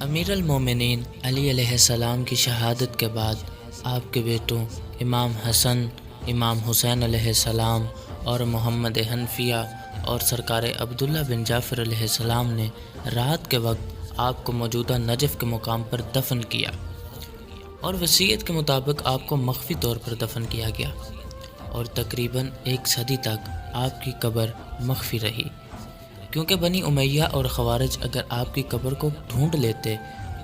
امیر المومنین علی علیہ السلام کی شہادت کے بعد آپ کے بیٹوں امام حسن، امام حسین علیہ السلام اور محمد حنفیہ اور سرکار عبداللہ بن جعفر علیہ السلام نے رات کے وقت آپ کو موجودہ نجف کے مقام پر دفن کیا اور وصیت کے مطابق آپ کو مخفی طور پر دفن کیا گیا، اور تقریباً 1 صدی تک آپ کی قبر مخفی رہی، کیونکہ بنی امیہ اور خوارج اگر آپ کی قبر کو ڈھونڈ لیتے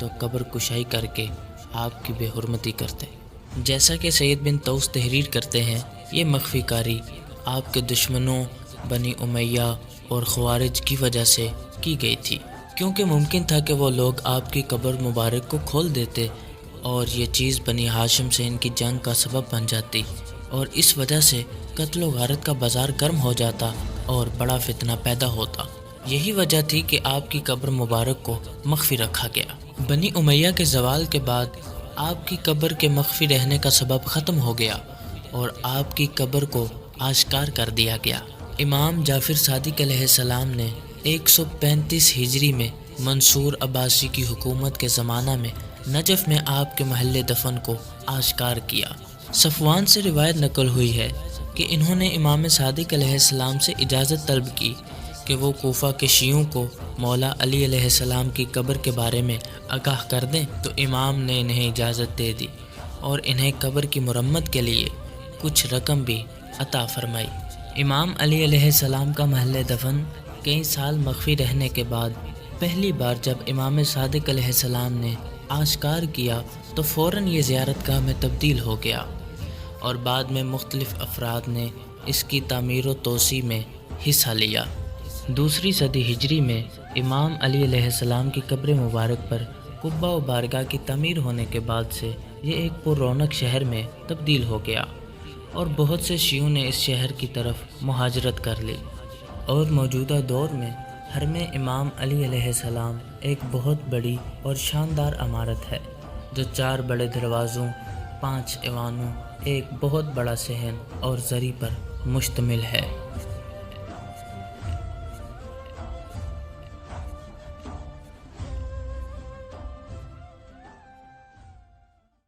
تو قبر کشائی کر کے آپ کی بے حرمتی کرتے۔ جیسا کہ سید بن طوس تحریر کرتے ہیں، یہ مخفی کاری آپ کے دشمنوں بنی امیہ اور خوارج کی وجہ سے کی گئی تھی، کیونکہ ممکن تھا کہ وہ لوگ آپ کی قبر مبارک کو کھول دیتے اور یہ چیز بنی ہاشم سے ان کی جنگ کا سبب بن جاتی، اور اس وجہ سے قتل و غارت کا بازار گرم ہو جاتا اور بڑا فتنہ پیدا ہوتا۔ یہی وجہ تھی کہ آپ کی قبر مبارک کو مخفی رکھا گیا۔ بنی امیہ کے زوال کے بعد آپ کی قبر کے مخفی رہنے کا سبب ختم ہو گیا اور آپ کی قبر کو آشکار کر دیا گیا۔ امام جعفر صادق علیہ السلام نے 135 ہجری میں منصور عباسی کی حکومت کے زمانہ میں نجف میں آپ کے محل دفن کو آشکار کیا۔ صفوان سے روایت نقل ہوئی ہے کہ انہوں نے امام صادق علیہ السلام سے اجازت طلب کی کہ وہ کوفہ کے شیعوں کو مولا علی علیہ السلام کی قبر کے بارے میں آگاہ کر دیں، تو امام نے انہیں اجازت دے دی اور انہیں قبر کی مرمت کے لیے کچھ رقم بھی عطا فرمائی۔ امام علی علیہ السلام کا محل دفن کئی سال مخفی رہنے کے بعد پہلی بار جب امام صادق علیہ السلام نے آشکار کیا تو فوراً یہ زیارت گاہ میں تبدیل ہو گیا، اور بعد میں مختلف افراد نے اس کی تعمیر و توسیع میں حصہ لیا۔ 2 صدی ہجری میں امام علی علیہ السلام کی قبر مبارک پر قبہ و بارگاہ کی تعمیر ہونے کے بعد سے یہ ایک پر رونق شہر میں تبدیل ہو گیا، اور بہت سے شیعوں نے اس شہر کی طرف مہاجرت کر لی، اور موجودہ دور میں حرم امام علی علیہ السلام ایک بہت بڑی اور شاندار عمارت ہے جو 4 بڑے دروازوں، 5 ایوانوں، ایک بہت بڑا صحن اور زری پر مشتمل ہے۔